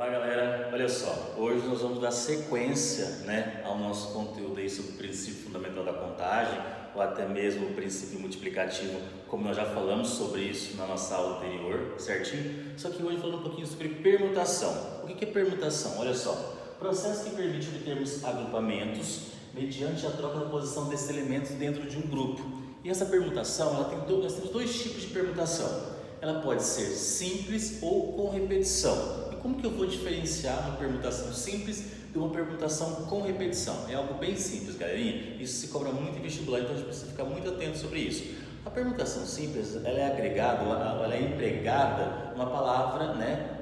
Olá galera, olha só, hoje nós vamos dar sequência ao nosso conteúdo aí sobre o princípio fundamental da contagem ou até mesmo o princípio multiplicativo, como nós já falamos sobre isso na nossa aula anterior, certinho? Só que hoje falando um pouquinho sobre permutação. O que é permutação? Olha só, processo que permite obtermos agrupamentos mediante a troca da posição desses elementos dentro de um grupo. E essa permutação, nós temos dois tipos de permutação. Ela pode ser simples ou com repetição. E como que eu vou diferenciar uma permutação simples de uma permutação com repetição? É algo bem simples, galerinha. Isso se cobra muito em vestibular, então a gente precisa ficar muito atento sobre isso. A permutação simples, ela é agregada, ela é empregada uma palavra,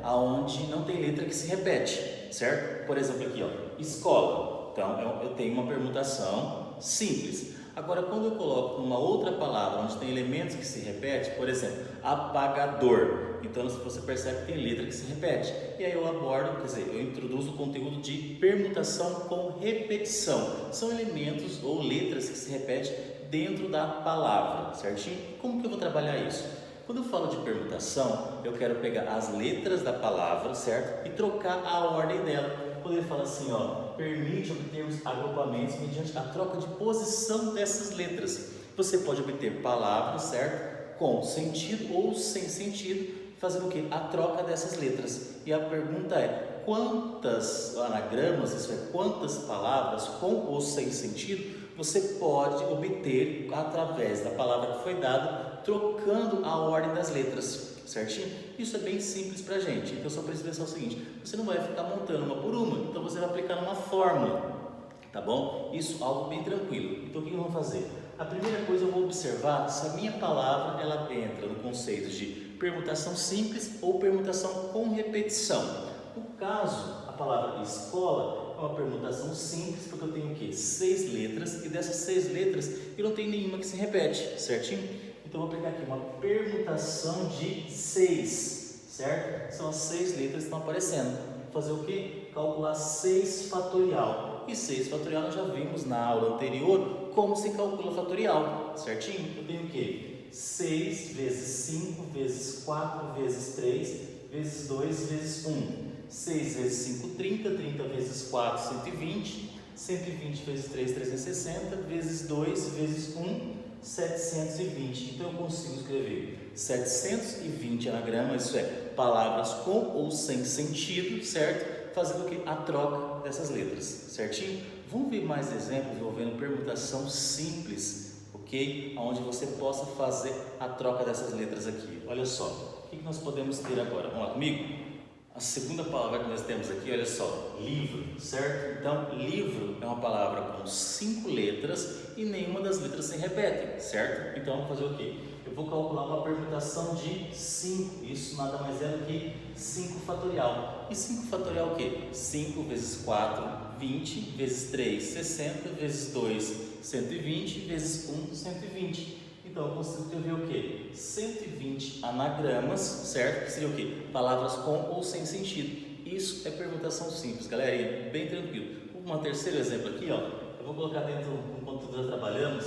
aonde não tem letra que se repete, certo? Por exemplo aqui, escola. Então eu tenho uma permutação simples. Agora, quando eu coloco uma outra palavra onde tem elementos que se repetem, por exemplo, apagador, então você percebe que tem letra que se repete. E aí eu abordo, eu introduzo o conteúdo de permutação com repetição. São elementos ou letras que se repetem dentro da palavra, certinho? Como que eu vou trabalhar isso? Quando eu falo de permutação, eu quero pegar as letras da palavra, certo? E trocar a ordem dela. Poder falar assim, permite obtermos agrupamentos mediante a troca de posição dessas letras. Você pode obter palavras, certo? Com sentido ou sem sentido, fazendo o quê? A troca dessas letras. E a pergunta é, quantas anagramas, isso é, quantas palavras com ou sem sentido, você pode obter através da palavra que foi dada, trocando a ordem das letras. Certinho? Isso é bem simples pra gente, então só precisa pensar o seguinte, você não vai ficar montando uma por uma, então você vai aplicar numa fórmula, tá bom? Isso é algo bem tranquilo. Então o que eu vou fazer? A primeira coisa eu vou observar se a minha palavra ela entra no conceito de permutação simples ou permutação com repetição. No caso, a palavra escola é uma permutação simples, porque eu tenho o quê? 6 letras, e dessas 6 letras eu não tenho nenhuma que se repete, certinho? Então, vou pegar aqui uma permutação de 6, certo? São as 6 letras que estão aparecendo. Vou fazer o quê? Calcular 6 fatorial. E 6 fatorial nós já vimos na aula anterior como se calcula fatorial, certinho? Eu tenho o quê? 6 vezes 5 vezes 4 vezes 3 vezes 2 vezes 1. 6 vezes 5, 30. 30 vezes 4, 120. 120 vezes 3, 360. Vezes 2 vezes 1. 720, então eu consigo escrever 720 anagramas, isso é, palavras com ou sem sentido, certo? Fazendo o que? A troca dessas letras, certinho? Vamos ver mais exemplos envolvendo permutação simples, ok? Onde você possa fazer a troca dessas letras aqui. Olha só, o que nós podemos ter agora? Vamos lá comigo? A segunda palavra que nós temos aqui, olha só, livro, certo? Então, livro é uma palavra com 5 letras e nenhuma das letras se repete, certo? Então, vamos fazer o quê? Eu vou calcular uma permutação de 5, isso nada mais é do que 5 fatorial. E 5 fatorial o quê? 5 vezes 4, 20, vezes 3, 60, vezes 2, 120, vezes 1, 120. Então, eu consigo escrever o quê? 120 anagramas, certo? Que seria o quê? Palavras com ou sem sentido. Isso é permutação simples, galera, e bem tranquilo. Um terceiro exemplo aqui, eu vou colocar dentro do conteúdo que nós trabalhamos,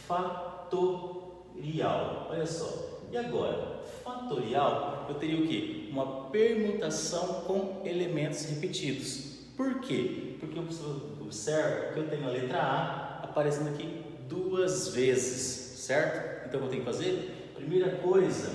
fatorial. Olha só. E agora, fatorial, eu teria o quê? Uma permutação com elementos repetidos. Por quê? Porque eu observo que eu tenho a letra A aparecendo aqui 2 vezes. Certo? Então, o que eu tenho que fazer? Primeira coisa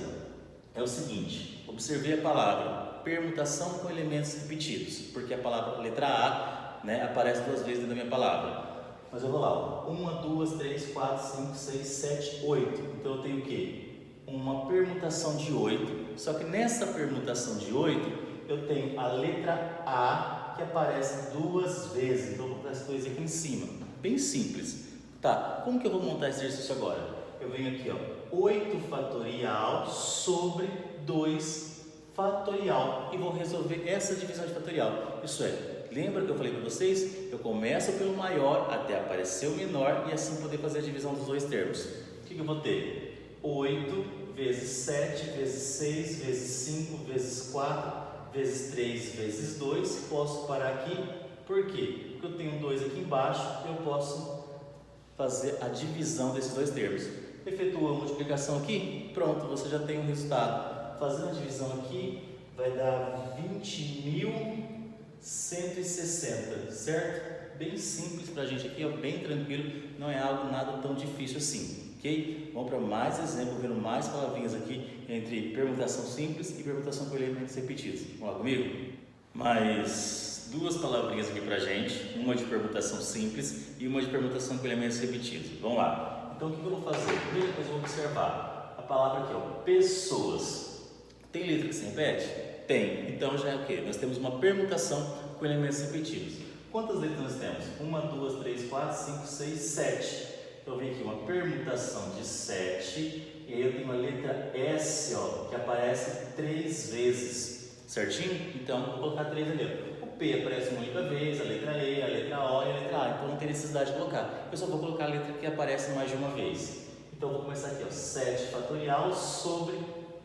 é o seguinte, observei a palavra permutação com elementos repetidos, porque a palavra letra A aparece 2 vezes dentro da minha palavra. Mas eu vou lá, 1, 2, 3, 4, 5, 6, 7, 8. Então, eu tenho o quê? Uma permutação de 8, só que nessa permutação de 8, eu tenho a letra A que aparece 2 vezes. Então, eu vou colocar as coisas aqui em cima, bem simples. Tá, como que eu vou montar esse exercício agora? Eu venho aqui, 8 fatorial sobre 2 fatorial e vou resolver essa divisão de fatorial. Isso é, lembra que eu falei para vocês? Eu começo pelo maior até aparecer o menor e assim poder fazer a divisão dos dois termos. O que eu vou ter? 8 vezes 7 vezes 6 vezes 5 vezes 4 vezes 3 vezes 2. Posso parar aqui, por quê? Porque eu tenho 2 aqui embaixo, eu posso fazer a divisão desses dois termos. Efetua a multiplicação aqui, pronto, você já tem um resultado. Fazendo a divisão aqui, vai dar 20.000 160, certo? Bem simples para a gente aqui, ó, bem tranquilo, não é algo nada tão difícil assim, ok? Vamos para mais exemplo, vendo mais palavrinhas aqui entre permutação simples e permutação com elementos repetidos. Vamos lá comigo? Mais duas palavrinhas aqui para a gente, uma de permutação simples e uma de permutação com elementos repetidos. Vamos lá. Então, o que eu vou fazer? Primeira coisa, eu vou observar a palavra aqui, ó, pessoas. Tem letra que se repete? Tem. Então, já é o quê? Nós temos uma permutação com elementos repetidos. Quantas letras nós temos? 1, 2, 3, 4, 5, 6, 7. Então, vem aqui uma permutação de 7. E aí eu tenho a letra S, ó, que aparece 3 vezes. Certinho? Então, vou colocar 3 ali. O P aparece uma única vez, a letra E, a letra O e a letra A. Então, não tem necessidade de colocar. Eu só vou colocar a letra que aparece mais de uma vez. Então, vou começar aqui, ó, 7 fatorial sobre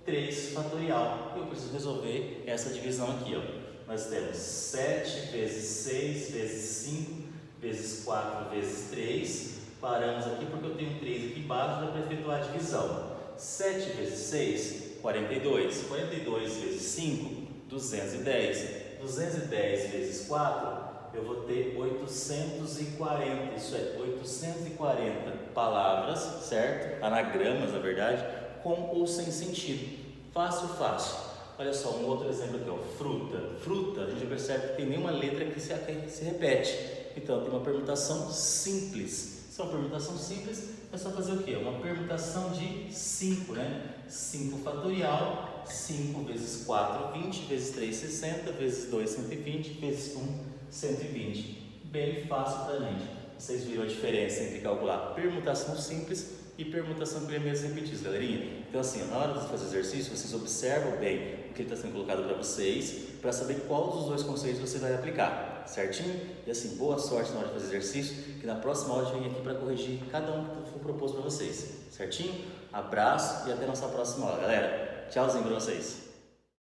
3 fatorial. Eu preciso resolver essa divisão aqui, ó. Nós temos 7 vezes 6 vezes 5 vezes 4 vezes 3. Paramos aqui porque eu tenho 3 aqui embaixo, dá para efetuar a divisão. 7 vezes 6, 42. 42 vezes 5, 210. 210 vezes 4, eu vou ter 840. Isso é, 840 palavras, certo? Anagramas, na verdade, com ou sem sentido. Fácil, fácil. Olha só, um outro exemplo aqui, ó, fruta. Fruta, a gente percebe que tem nenhuma letra que se repete. Então, tem uma permutação simples. Se é uma permutação simples, é só fazer o quê? Uma permutação de 5, né? 5 fatorial, 5 vezes 4, 20, vezes 3, 60, vezes 2, 120, vezes 1, 120. Bem fácil para a gente. Vocês viram a diferença entre calcular permutação simples e permutação com elementos repetidos, galerinha? Então assim, na hora de fazer exercício, vocês observam bem o que está sendo colocado para vocês, para saber qual dos dois conceitos você vai aplicar, certinho? E assim, boa sorte na hora de fazer exercício, que na próxima aula eu venho aqui para corrigir cada um que for proposto para vocês, certinho? Abraço e até a nossa próxima aula, galera. Tchauzinho para vocês.